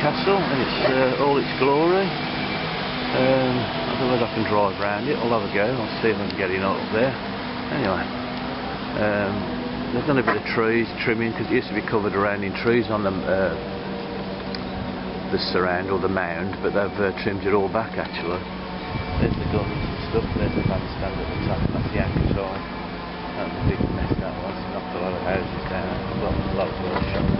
castle in its all its glory. I don't know whether I can drive around it. I'll have a go. I'll see if I can get it up there. Anyway, they've done a bit of trees trimming because it used to be covered around in trees on the surround or the mound, but they've trimmed it all back actually. There's the guns and stuff. There's the bandstand at the top. That's the anchor side. That was a big mess that was. Knocked a lot of houses down. Well, a lot of workshops.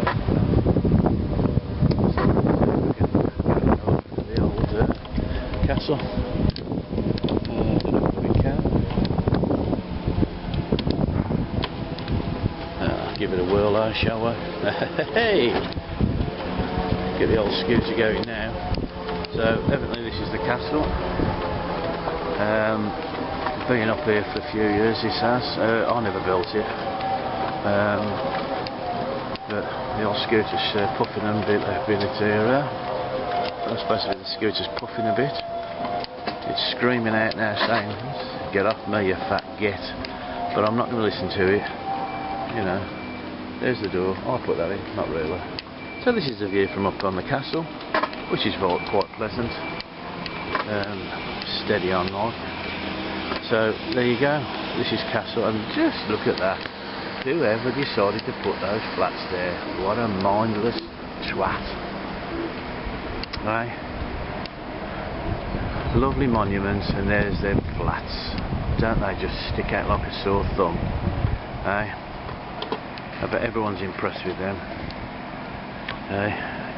The old castle. We can. Give it a whirl, shall we? Hey! Get the old scooter going now. So evidently this is the castle. Been up here for a few years, this has. I never built it. But the old scooter's puffing a bit here. I suppose the scooter's puffing a bit. It's screaming out now saying, "Get off me, you fat git." But I'm not going to listen to it. You know, there's the door. I'll put that in, not really. So this is the view from up on the castle, which is quite pleasant. Steady on like. So there you go. This is castle, and just look at that. Whoever decided to put those flats there, what a mindless twat. Right? Lovely monuments, and there's their flats. Don't they just stick out like a sore thumb? I bet everyone's impressed with them.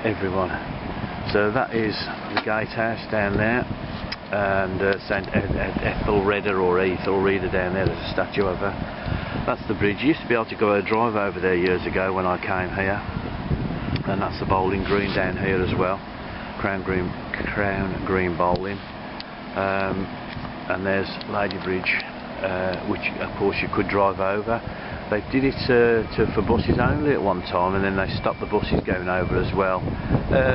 Everyone. So that is the gatehouse down there, and St Ethelreda or Ethelreda down there. There's a statue of her. That's the bridge. You used to be able to go drive over there years ago when I came here, and that's the bowling green down here as well. Crown Green Bowling, and there's Lady Bridge, which of course you could drive over. They did it for buses only at one time, and then they stopped the buses going over as well.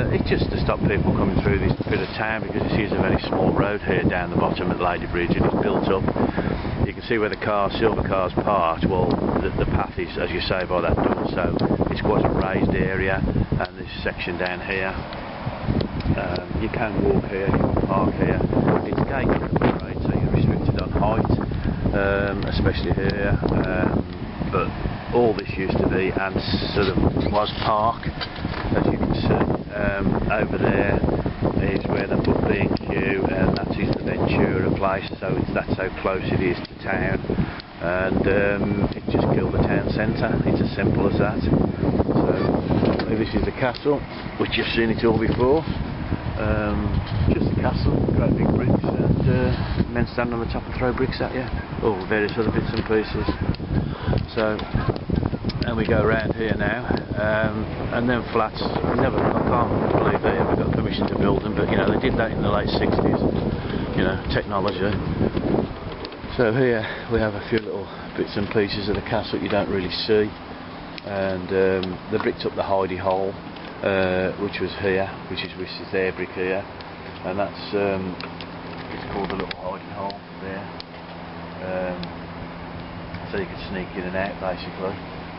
It's just to stop people coming through this bit of town, because this is a very small road here down the bottom of Lady Bridge, and it's built up. You can see where the silver cars parked. Well, the path is, as you say, by that door, so it's quite a raised area. And this section down here, you can walk here, you can park here. It's gated, I'm afraid, so you're restricted on height, especially here. But all this used to be, and sort of was, park, as you can see. Over there is where they put B&Q, and that is the Ventura place, so that's how close it is to town. And it just killed the town centre. It's as simple as that. So this is the castle, which you've seen it all before. Just a castle, great big bricks, and men stand on the top and throw bricks at you. All various other bits and pieces. So, and we go around here now, and then flats. I can't believe they ever got permission to build them, but you know, they did that in the late 60s. You know, technology. So here we have a few little bits and pieces of the castle you don't really see, and they bricked up the hidey hole, which was here, which is their brick here, and that's it's called the little hidey hole there. So you could sneak in and out basically,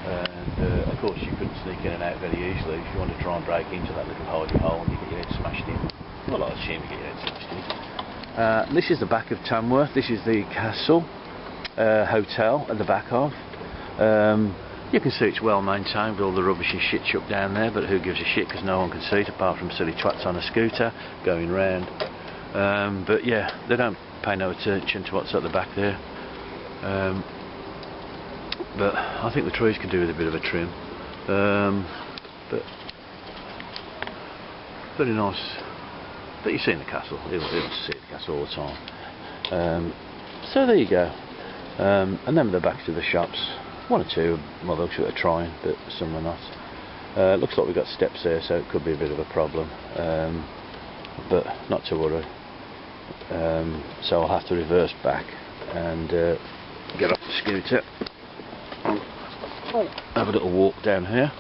and of course you couldn't sneak in and out very easily. If you want to try and break into that little hidey hole, you get your head smashed in. Well, I assume you get your head smashed in. This is the back of Tamworth. This is the castle hotel at the back of. You can see it's well maintained with all the rubbish and shit chucked down there, but who gives a shit, because no one can see it apart from silly twats on a scooter going round. But yeah, they don't pay no attention to what's at the back there. But I think the trees could do with a bit of a trim. But very nice. But you've seen the castle. You don't see the castle all the time. So there you go. And then we're back to the shops. One or two, well, looks like they're trying, but some are not. Looks like we've got steps there, so it could be a bit of a problem. But not to worry. So I'll have to reverse back and get off the scooter. Have a little walk down here.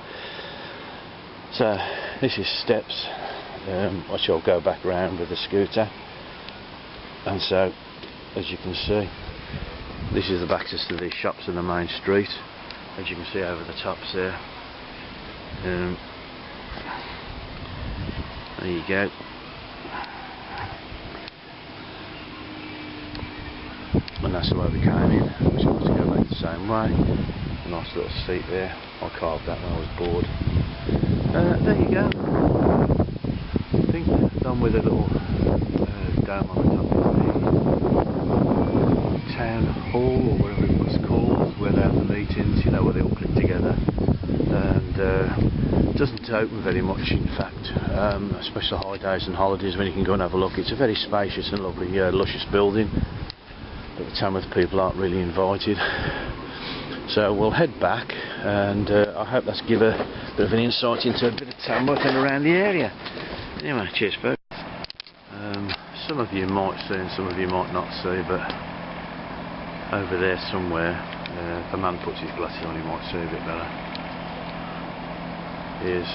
So this is steps, which I'll go back round with the scooter. And so, as you can see, this is the access to these shops in the main street. As you can see over the tops there. There you go. And that's the way we came in. We just want to go back the same way. A nice little seat there. I carved that when I was bored. There you go. I think done with a little dome on the top of the town hall, or whatever it was called, where they have the meetings, you know, where they all click together. And doesn't open very much, in fact, especially high days and holidays when you can go and have a look. It's a very spacious and lovely, luscious building, but the Tamworth people aren't really invited. So we'll head back, and I hope that's give a bit of an insight into a bit of Tamworth and around the area. Anyway, cheers folks. Some of you might see and some of you might not see, but over there somewhere, if a man puts his glasses on, he might see a bit better. Is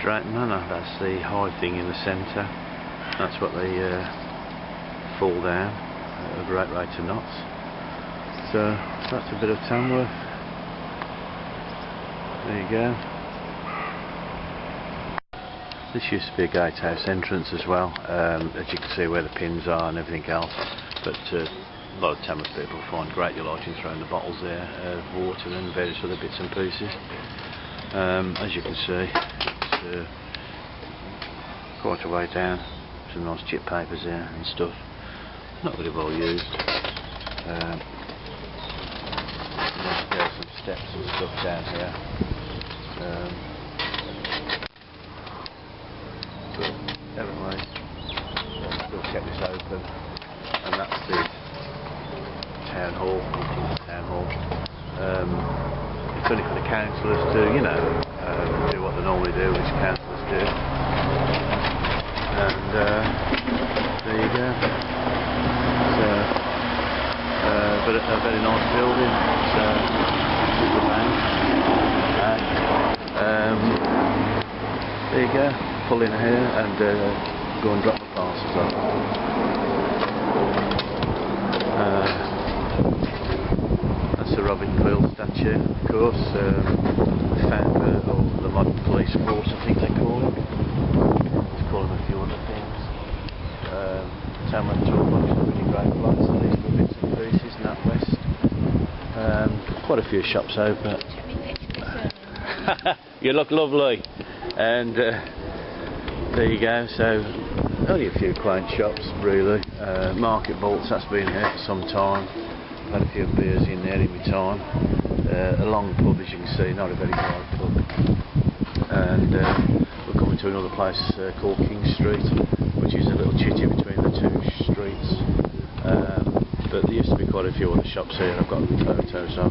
Drayton Manor. That's the high thing in the centre. That's what they fall down at a great rate of knots. So that's a bit of Tamworth. There you go. This used to be a gatehouse entrance as well, as you can see where the pins are and everything else. But a lot of Tamworth people find great delight in throwing the bottles there of water and various other bits and pieces. As you can see, it's quite a way down. Some nice chip papers there and stuff. Not very well used. There's some steps and stuff down here. But anyway, we'll keep this open, and that's the town hall. It's only for the councillors to, you know, do what they normally do, which councillors do. And there you go. So, but a very nice building. So, the bank. There you go. Pull in here and go and drop the parcels off. That's the Robin Quill statue, of course. The founder of the modern police force, I think they call him. Let's call him a few other things. Tamworth Toolbox, a really great place, at least for bits and pieces, and that west. Quite a few shops open. You look lovely. And there you go. So only a few quaint shops, really. Market Vaults, that's been here for some time. Had a few beers in there in my time. A long pub, as you can see, not a very wide pub. And we're coming to another place called King Street, which is a little chitty between the two streets. But there used to be quite a few other shops here. I've got photos of.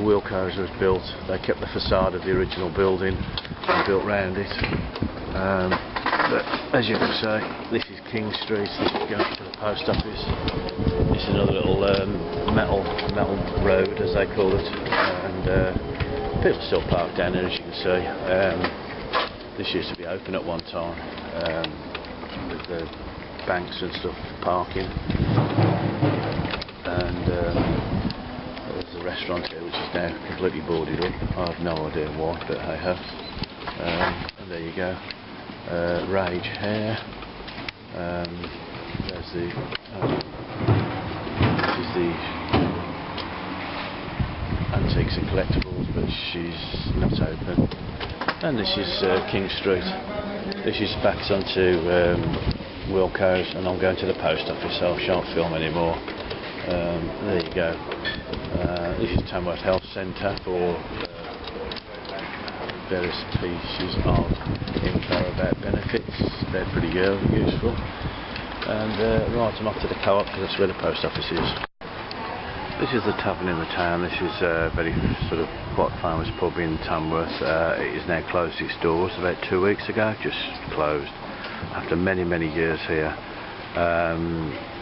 Wilco's was built. They kept the facade of the original building and built round it. But as you can see, this is King Street. This is going to the post office. This is another little metal road, as they call it, and people still park down there, as you can see. This used to be open at one time, with the banks and stuff parking, and there's a restaurant here which is now completely boarded up. I have no idea why, but hey ho. And there you go. Rage Hair. There's the this is the Antiques and Collectibles, but she's not open. And this is King Street. This is backed onto Wilco's, and I'm going to the post office, so I shan't film anymore. There you go. This is Tamworth Health Centre for various pieces of info about benefits. They're pretty useful. And right, I'm off to the co-op because that's where the post office is. This is the tavern in the town. This is a very sort of quite famous pub in Tamworth. It is now closed its doors about 2 weeks ago, just closed after many years here.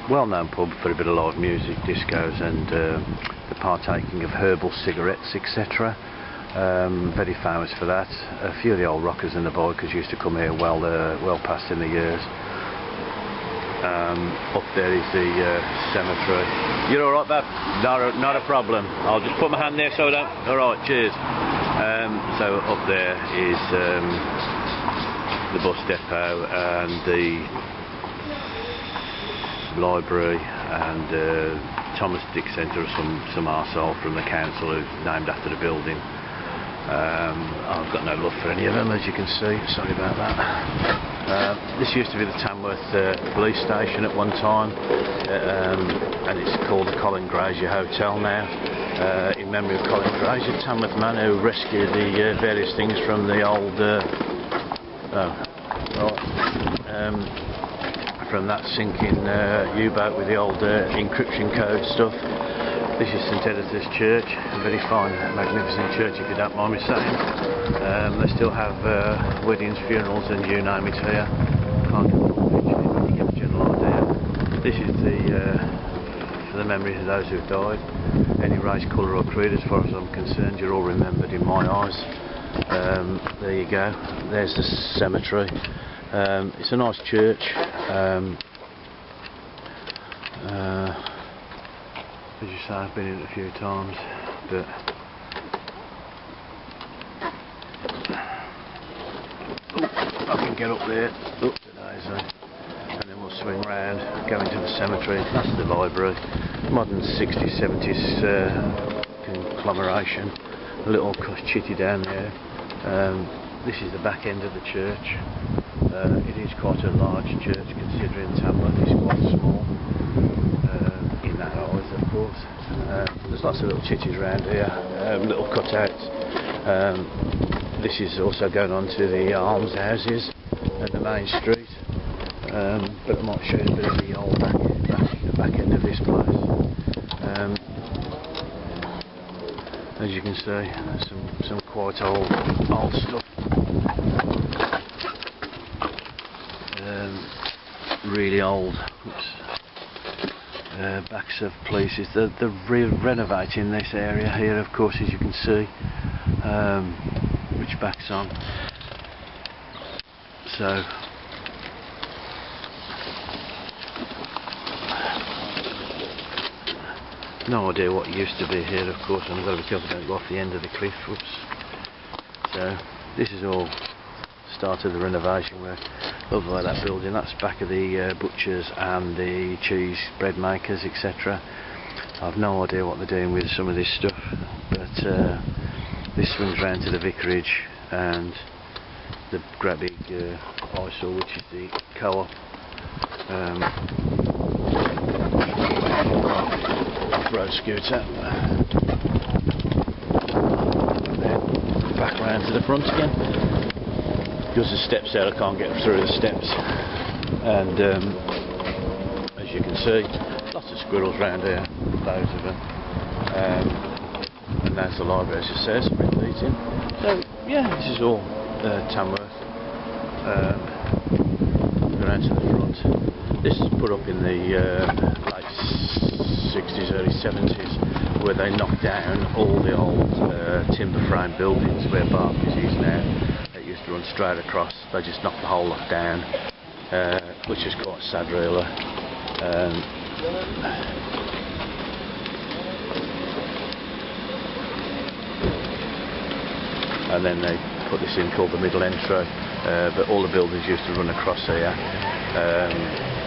Well-known pub for a bit of live music, discos, and the partaking of herbal cigarettes, etc. very famous for that. A few of the old rockers and the bikers used to come here well past in the years. Up there is the cemetery. You're alright, Bab? Not a problem. I'll just put my hand there so I don't... Alright, cheers. So up there is the bus depot and the library and Thomas Dick Centre, some arsehole from the council who's named after the building. I've got no love for any of them, as you can see. Sorry about that. This used to be the Tamworth police station at one time, and it's called the Colin Grazier Hotel now, in memory of Colin Grazier, Tamworth man who rescued the various things from the old from that sinking U-boat with the old encryption code stuff. This is St Edith's Church, a very fine, magnificent church, if you don't mind me saying. They still have weddings, funerals and you name it here. Can't get the picture, but you get the general idea. This is for the memory of those who've died. Any race, colour or creed, as far as I'm concerned, you're all remembered in my eyes. There you go, there's the cemetery. It's a nice church. As you say, I've been in it a few times, but I can get up there, and then we'll swing round, go into the cemetery. That's the library, modern 60s, 70s conglomeration. A little chitty down there. This is the back end of the church. It is quite a large church considering Tamworth is quite small. In that eyes, of course. There's lots of little chitties around here, little cutouts. This is also going on to the almshouses and the main street. But I might show you a bit of the old back end of this place. As you can see, some quite old stuff. Really old. Backs of places. They're renovating this area here, of course, as you can see, which backs on. So no idea what used to be here, of course. I've got to be careful I don't go off the end of the cliff. Whoops. So this is all start of the renovation work. Love the way that building, that's back of the butchers and the cheese bread makers, etc. I've no idea what they're doing with some of this stuff, but this swings round to the vicarage and the great big eyesore, which is the co-op. Off-road scooter, and then back round to the front again. Because the steps there, I can't get through the steps, and as you can see, lots of squirrels around here, loads of them, and that's the library, as it says, repeating. So yeah, this is all Tamworth. Around to the front. This is put up in the late 60s, early 70s, where they knocked down all the old timber frame buildings where Barclays is now. Used to run straight across. They just knocked the whole lot down, which is quite sad, really. And then they put this in called the middle entry, but all the buildings used to run across here.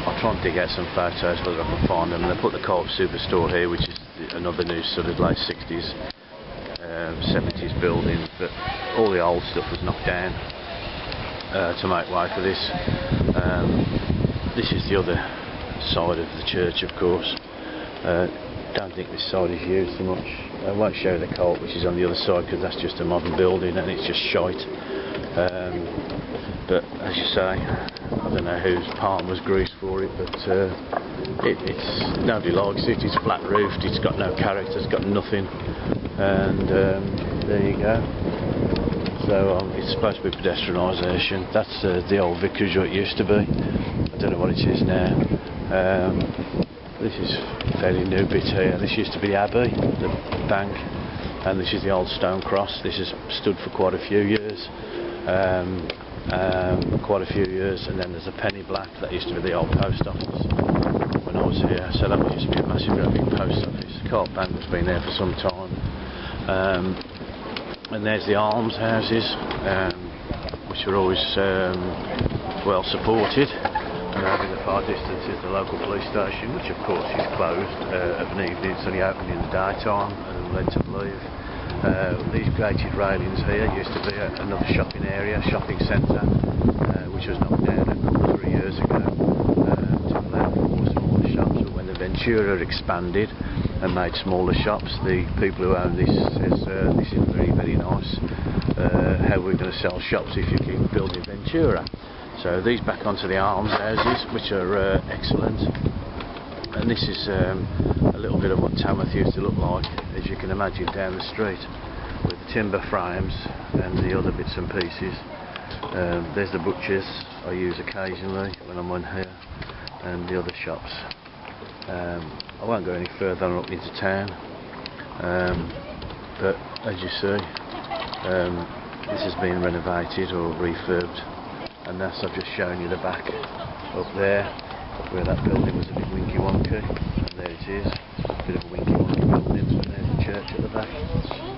I'll try and dig out some photos whether I can find them. And they put the Co-op Superstore here, which is another new sort of late 60s 70s building, but all the old stuff was knocked down to make way for this. This is the other side of the church, of course. Don't think this side is used so much. I won't show the Co-op, which is on the other side, because that's just a modern building and it's just shite. But as you say, I don't know whose palm was greased for it, but it's nobody likes it. It's flat roofed, it's got no character, it's got nothing. And there you go. So it's supposed to be pedestrianisation. That's the old vicarage where it used to be. I don't know what it is now. This is a fairly new bit here. This used to be the Abbey, the bank. and this is the old stone cross. This has stood for quite a few years. And then there's a penny black. That used to be the old post office when I was here, so that used to be a massive great big post office. The cart bank has been there for some time. And there's the almshouses, which are always well supported, and over in the far distance is the local police station, which of course is closed of an evening. It's only open in the daytime and led to believe. These grated railings here used to be another shopping area, shopping centre, which was knocked down a couple of 3 years ago to allow for smaller shops. But when the Ventura expanded and made smaller shops, the people who own this says this is very, very nice. How are we going to sell shops if you keep building Ventura? So these back onto the almshouses, which are excellent. And this is a little bit of what Tamworth used to look like, as you can imagine, down the street, with the timber frames and the other bits and pieces. There's the butchers I use occasionally when I'm on here, and the other shops. I won't go any further on up into town, but as you see, this has been renovated or refurbed, and that's, I've just shown you the back up there, where that building was a big winky wonky, and there it is, a bit of a winky wonky building, and there's the church at the back.